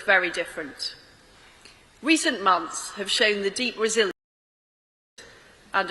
very different. Recent months have shown the deep resilience and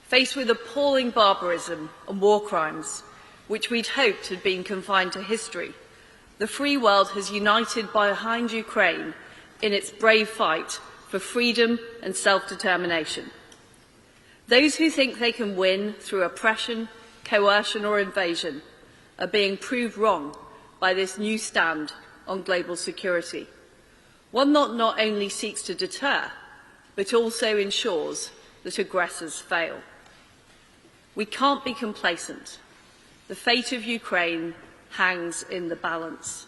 faced with appalling barbarism and war crimes, which we'd hoped had been confined to history. The free world has united behind Ukraine in its brave fight for freedom and self-determination. Those who think they can win through oppression, coercion or invasion are being proved wrong by this new stand on global security, one that not only seeks to deter, but also ensures that aggressors fail. We can't be complacent. The fate of Ukraine hangs in the balance.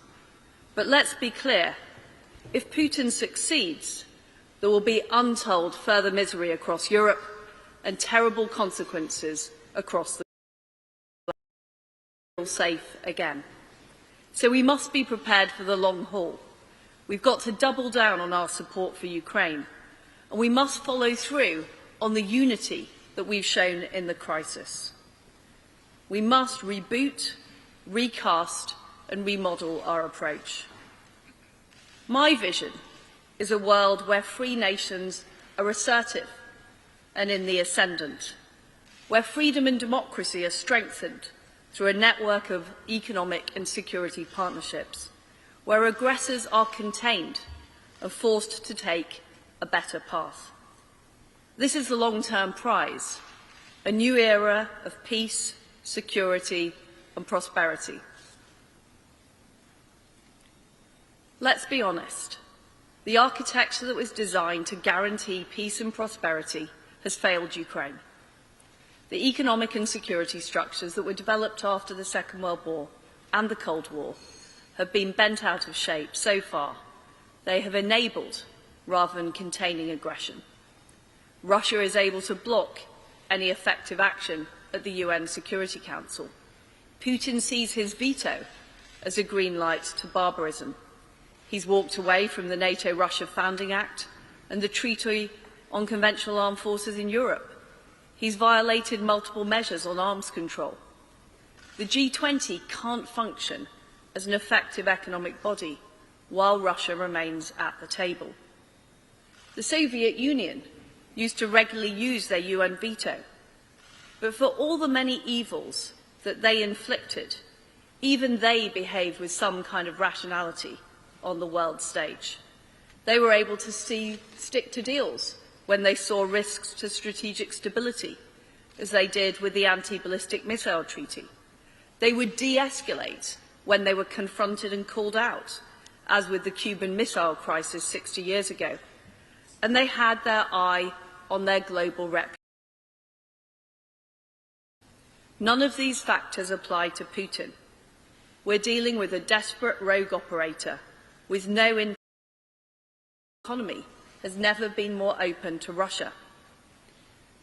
But let's be clear, if Putin succeeds, there will be untold further misery across Europe and terrible consequences across the world. Safe again. So we must be prepared for the long haul. We've got to double down on our support for Ukraine, and we must follow through on the unity that we've shown in the crisis. We must reboot, recast and remodel our approach. My vision is a world where free nations are assertive and in the ascendant, where freedom and democracy are strengthened through a network of economic and security partnerships, where aggressors are contained and forced to take a better path. This is the long-term prize, a new era of peace, security and prosperity. Let's be honest. The architecture that was designed to guarantee peace and prosperity has failed Ukraine. The economic and security structures that were developed after the Second World War and the Cold War have been bent out of shape so far. They have enabled rather than containing aggression. Russia is able to block any effective action at the UN Security Council. Putin sees his veto as a green light to barbarism. He's walked away from the NATO-Russia Founding Act and the Treaty on Conventional Armed Forces in Europe. He's violated multiple measures on arms control. The G20 can't function as an effective economic body while Russia remains at the table. The Soviet Union used to regularly use their UN veto, but for all the many evils that they inflicted, even they behaved with some kind of rationality on the world stage. They were able to stick to deals when they saw risks to strategic stability, as they did with the anti-ballistic missile treaty. They would de-escalate when they were confronted and called out, as with the Cuban Missile Crisis 60 years ago. And they had their eye on their global reputation. None of these factors apply to Putin. We're dealing with a desperate rogue operator with no economy has never been more open to Russia.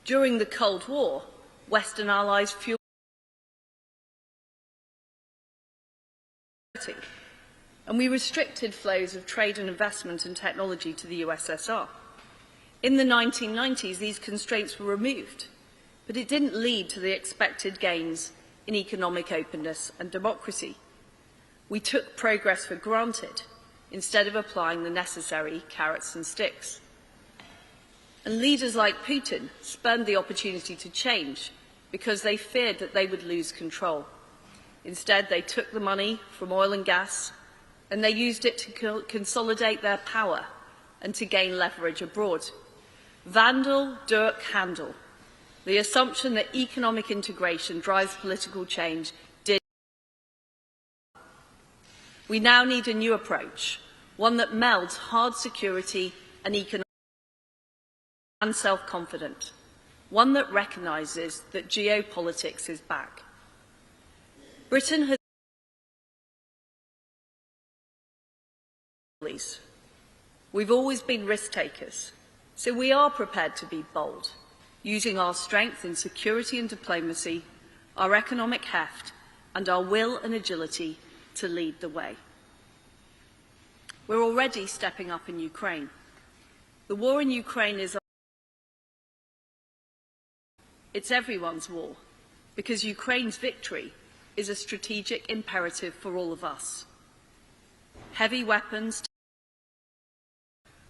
During the Cold War, Western allies fueled and we restricted flows of trade and investment and technology to the USSR. In the 1990s, these constraints were removed, but it didn't lead to the expected gains in economic openness and democracy. We took progress for granted instead of applying the necessary carrots and sticks. And leaders like Putin spurned the opportunity to change because they feared that they would lose control. Instead, they took the money from oil and gas and they used it to consolidate their power and to gain leverage abroad. Vandal, Dirk, Handel. The assumption that economic integration drives political change did. We now need a new approach, one that melds hard security and economic and self-confident, one that recognises that geopolitics is back. Britain has We've always been risk takers, so we are prepared to be bold, using our strength in security and diplomacy, our economic heft, and our will and agility to lead the way. We're already stepping up in Ukraine. The war in Ukraine is it's everyone's war, because Ukraine's victory is a strategic imperative for all of us. heavy weapons.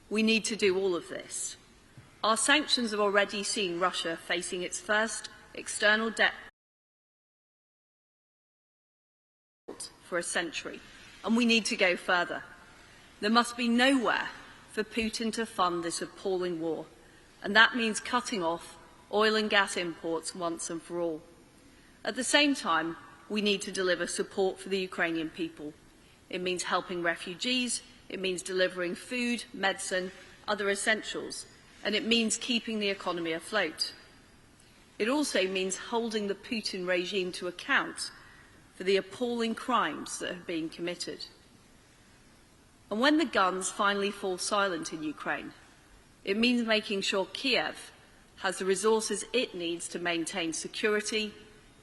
We need to do all of this. Our sanctions have already seen Russia facing its first external debt for a century, and we need to go further. There must be nowhere for Putin to fund this appalling war, and that means cutting off oil and gas imports once and for all. At the same time, we need to deliver support for the Ukrainian people. It means helping refugees, it means delivering food, medicine, other essentials, and it means keeping the economy afloat. It also means holding the Putin regime to account for the appalling crimes that have been committed. And when the guns finally fall silent in Ukraine, it means making sure Kiev has the resources it needs to maintain security,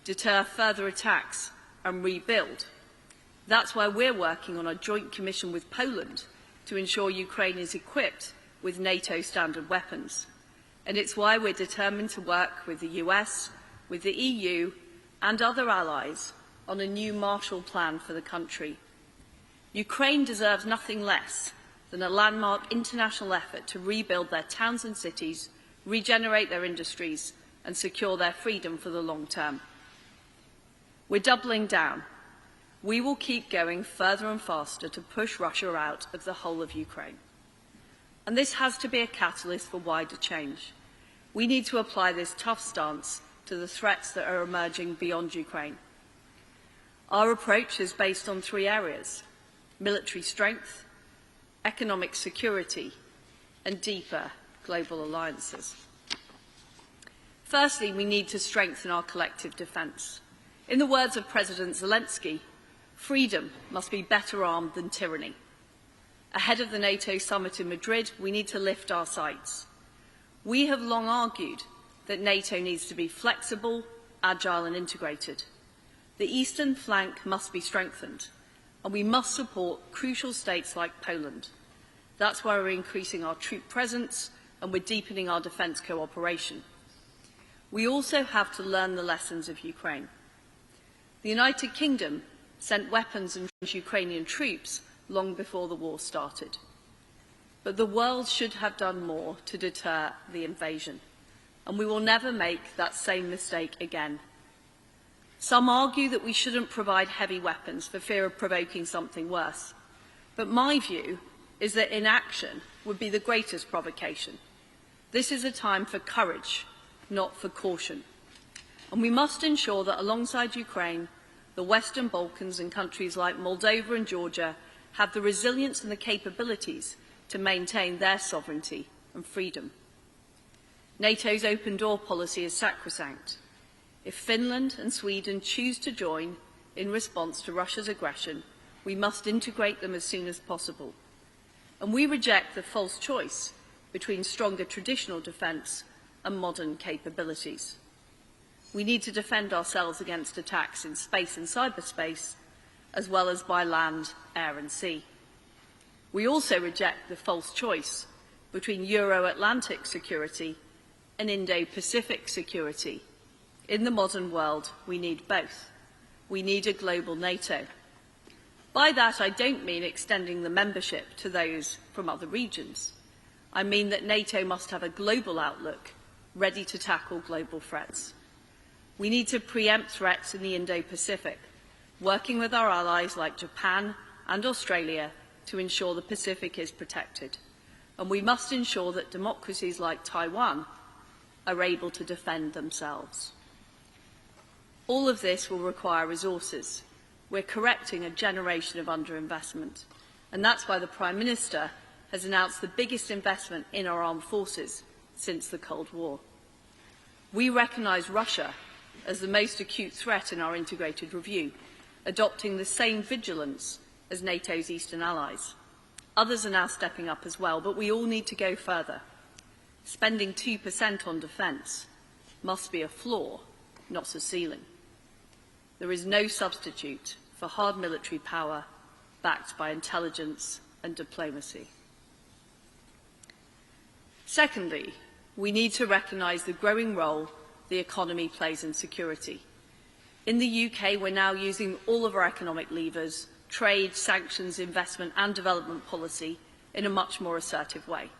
deter further attacks and rebuild. That's why we're working on a joint commission with Poland to ensure Ukraine is equipped with NATO standard weapons. And it's why we're determined to work with the US, with the EU and other allies on a new Marshall Plan for the country. Ukraine deserves nothing less than a landmark international effort to rebuild their towns and cities, regenerate their industries and secure their freedom for the long term. We're doubling down. We will keep going further and faster to push Russia out of the whole of Ukraine. And this has to be a catalyst for wider change. We need to apply this tough stance to the threats that are emerging beyond Ukraine. Our approach is based on three areas: military strength, economic security, and deeper global alliances. Firstly, we need to strengthen our collective defence. In the words of President Zelensky, freedom must be better armed than tyranny. Ahead of the NATO summit in Madrid, we need to lift our sights. We have long argued that NATO needs to be flexible, agile and integrated. The eastern flank must be strengthened, and we must support crucial states like Poland. That's why we're increasing our troop presence and we're deepening our defence cooperation. We also have to learn the lessons of Ukraine. The United Kingdom sent weapons and Ukrainian troops long before the war started. But the world should have done more to deter the invasion, and we will never make that same mistake again. Some argue that we shouldn't provide heavy weapons for fear of provoking something worse. But my view is that inaction would be the greatest provocation. This is a time for courage, not for caution. And we must ensure that alongside Ukraine, the Western Balkans and countries like Moldova and Georgia have the resilience and the capabilities to maintain their sovereignty and freedom. NATO's open door policy is sacrosanct. If Finland and Sweden choose to join in response to Russia's aggression, we must integrate them as soon as possible. And we reject the false choice between stronger traditional defence and modern capabilities. We need to defend ourselves against attacks in space and cyberspace, as well as by land, air and sea. We also reject the false choice between Euro-Atlantic security and Indo-Pacific security. In the modern world, we need both. We need a global NATO. By that, I don't mean extending the membership to those from other regions. I mean that NATO must have a global outlook, ready to tackle global threats. We need to preempt threats in the Indo-Pacific, working with our allies like Japan and Australia to ensure the Pacific is protected. And we must ensure that democracies like Taiwan are able to defend themselves. All of this will require resources. We're correcting a generation of underinvestment, and that's why the Prime Minister has announced the biggest investment in our armed forces since the Cold War. We recognise Russia as the most acute threat in our integrated review, adopting the same vigilance as NATO's eastern allies. Others are now stepping up as well, but we all need to go further. Spending 2% on defence must be a floor, not a ceiling. There is no substitute for hard military power backed by intelligence and diplomacy. Secondly, we need to recognise the growing role the economy plays in security. In the UK, we're now using all of our economic levers trade, sanctions, investment and development policy in a much more assertive way.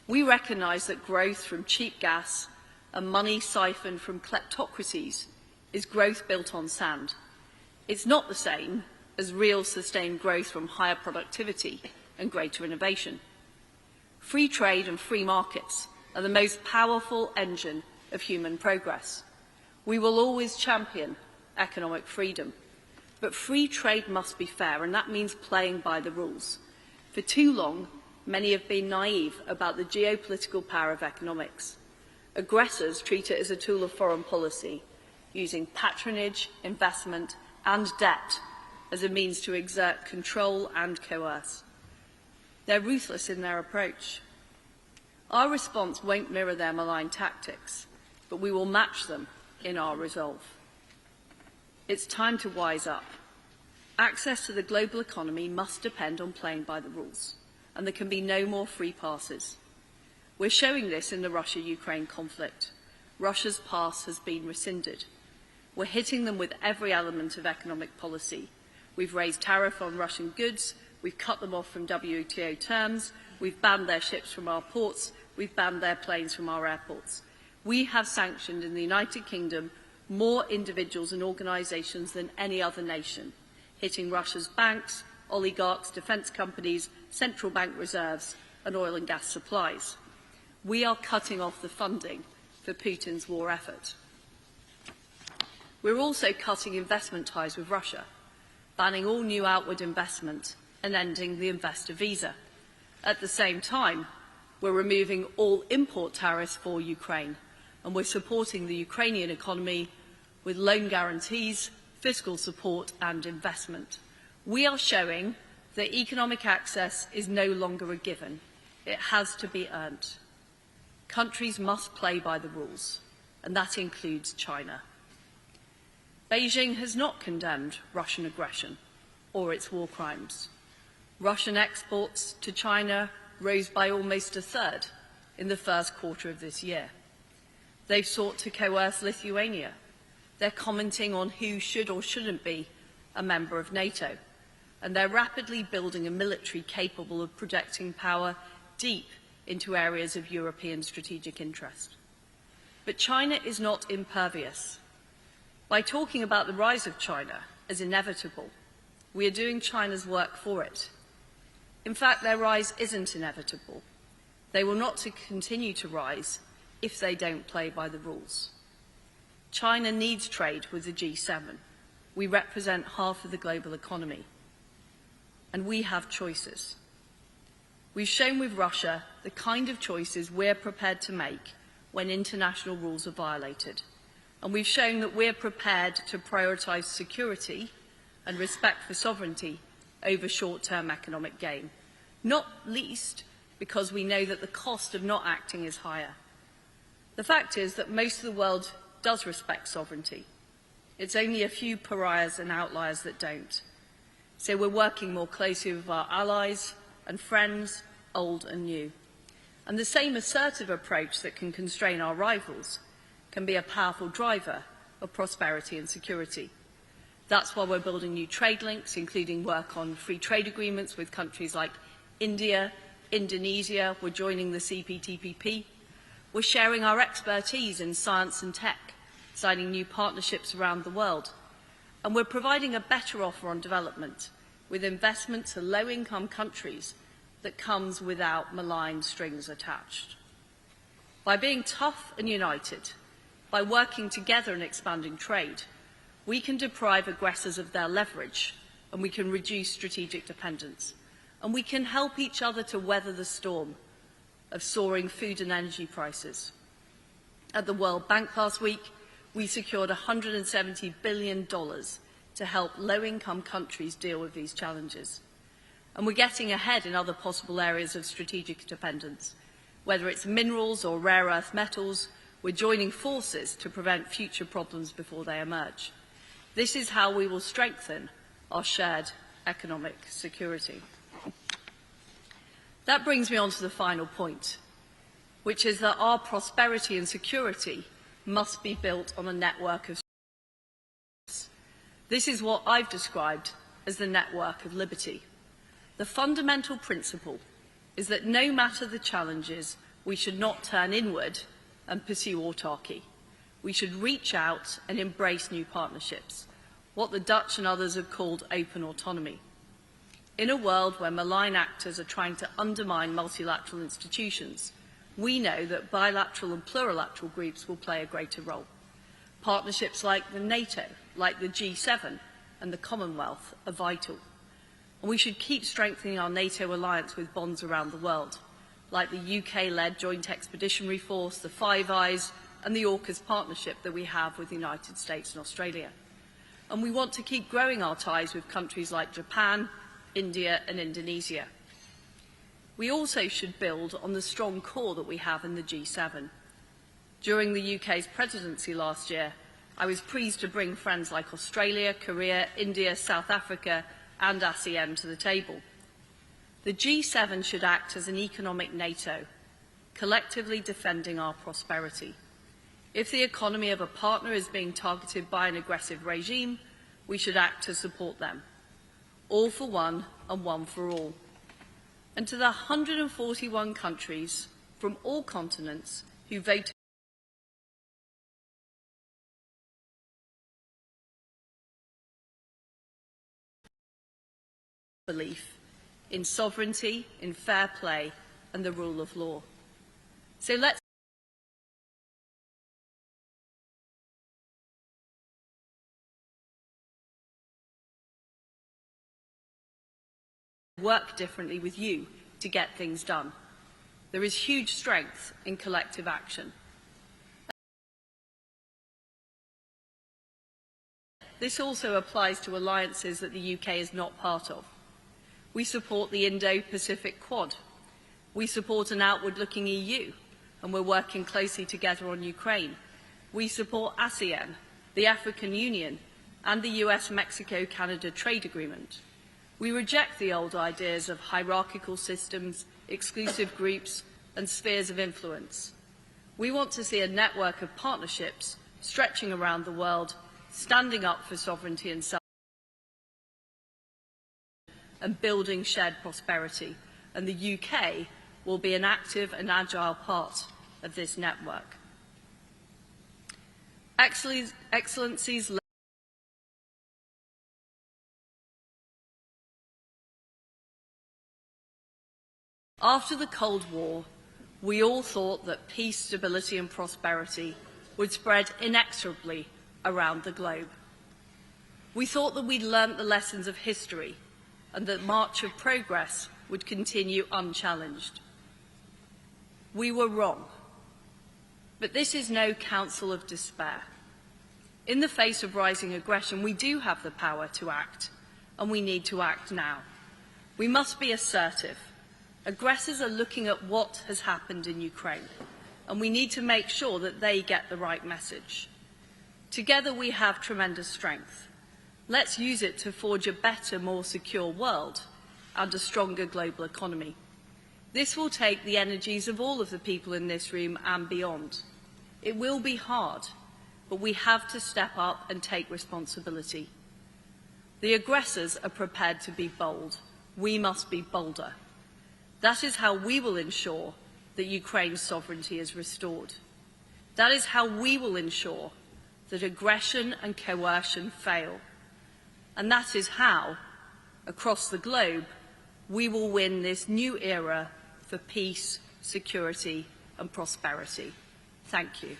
We recognise that growth from cheap gas and money siphoned from kleptocracies is growth built on sand. It's not the same as real sustained growth from higher productivity and greater innovation. Free trade and free markets are the most powerful engine of human progress. We will always champion economic freedom, but free trade must be fair, and that means playing by the rules. For too long, many have been naive about the geopolitical power of economics. Aggressors treat it as a tool of foreign policy, using patronage, investment and debt as a means to exert control and coerce. They're ruthless in their approach. Our response won't mirror their malign tactics, but we will match them in our resolve. It's time to wise up. Access to the global economy must depend on playing by the rules, and there can be no more free passes. We're showing this in the Russia-Ukraine conflict. Russia's pass has been rescinded. We're hitting them with every element of economic policy. We've raised tariff on Russian goods, we've cut them off from WTO terms, we've banned their ships from our ports, we've banned their planes from our airports. We have sanctioned in the United Kingdom more individuals and organisations than any other nation, hitting Russia's banks, oligarchs, defence companies, central bank reserves and oil and gas supplies. We are cutting off the funding for Putin's war effort. We're also cutting investment ties with Russia, banning all new outward investment and ending the investor visa. At the same time, we're removing all import tariffs for Ukraine, and we're supporting the Ukrainian economy with loan guarantees, fiscal support and investment. We are showing that economic access is no longer a given. It has to be earned. Countries must play by the rules, and that includes China. Beijing has not condemned Russian aggression or its war crimes. Russian exports to China rose by almost a third in the first quarter of this year. They've sought to coerce Lithuania. They're commenting on who should or shouldn't be a member of NATO. And they're rapidly building a military capable of projecting power deep into areas of European strategic interest. But China is not impervious. By talking about the rise of China as inevitable, we are doing China's work for it. In fact, their rise isn't inevitable. They will not continue to rise if they don't play by the rules. China needs trade with the G7. We represent half of the global economy. And we have choices. We've shown with Russia the kind of choices we're prepared to make when international rules are violated. And we've shown that we're prepared to prioritise security and respect for sovereignty over short-term economic gain, not least because we know that the cost of not acting is higher. The fact is that most of the world does respect sovereignty. It's only a few pariahs and outliers that don't. So we're working more closely with our allies and friends, old and new. And the same assertive approach that can constrain our rivals can be a powerful driver of prosperity and security. That's why we're building new trade links, including work on free trade agreements with countries like India, Indonesia. We're joining the CPTPP. We're sharing our expertise in science and tech, signing new partnerships around the world. And we're providing a better offer on development with investment to low-income countries that comes without malign strings attached. By being tough and united, by working together and expanding trade, we can deprive aggressors of their leverage and we can reduce strategic dependence. And we can help each other to weather the storm of soaring food and energy prices. At the World Bank last week, we secured $170 billion to help low-income countries deal with these challenges. And we're getting ahead in other possible areas of strategic dependence. Whether it's minerals or rare earth metals, we're joining forces to prevent future problems before they emerge. This is how we will strengthen our shared economic security. That brings me on to the final point, which is that our prosperity and security must be built on a network of. This is what I've described as the network of liberty. The fundamental principle is that no matter the challenges, we should not turn inward and pursue autarky. We should reach out and embrace new partnerships, what the Dutch and others have called open autonomy. In a world where malign actors are trying to undermine multilateral institutions, we know that bilateral and plurilateral groups will play a greater role. Partnerships like the NATO, like the G7 and the Commonwealth are vital. And we should keep strengthening our NATO alliance with bonds around the world, like the UK-led Joint Expeditionary Force, the Five Eyes and the AUKUS partnership that we have with the United States and Australia. And we want to keep growing our ties with countries like Japan, India and Indonesia. We also should build on the strong core that we have in the G7. During the UK's presidency last year, I was pleased to bring friends like Australia, Korea, India, South Africa and ASEAN to the table. The G7 should act as an economic NATO, collectively defending our prosperity. If the economy of a partner is being targeted by an aggressive regime, we should act to support them. All for one and one for all. And to the 141 countries from all continents who voted belief in sovereignty, in fair play and the rule of law. So let's work differently with you to get things done. There is huge strength in collective action. This also applies to alliances that the UK is not part of. We support the Indo-Pacific Quad. We support an outward-looking EU, and we're working closely together on Ukraine. We support ASEAN, the African Union, and the US-Mexico-Canada trade agreement. We reject the old ideas of hierarchical systems, exclusive groups, and spheres of influence. We want to see a network of partnerships stretching around the world, standing up for sovereignty and self and building shared prosperity, and the UK will be an active and agile part of this network. Excellencies, after the Cold War, we all thought that peace, stability and prosperity would spread inexorably around the globe. We thought that we'd learnt the lessons of history and that march of progress would continue unchallenged. We were wrong. But this is no counsel of despair. In the face of rising aggression, we do have the power to act, and we need to act now. We must be assertive. Aggressors are looking at what has happened in Ukraine, and we need to make sure that they get the right message. Together we have tremendous strength. Let's use it to forge a better, more secure world and a stronger global economy. This will take the energies of all of the people in this room and beyond. It will be hard, but we have to step up and take responsibility. The aggressors are prepared to be bold. We must be bolder. That is how we will ensure that Ukraine's sovereignty is restored. That is how we will ensure that aggression and coercion fail. And that is how, across the globe, we will win this new era for peace, security and prosperity. Thank you.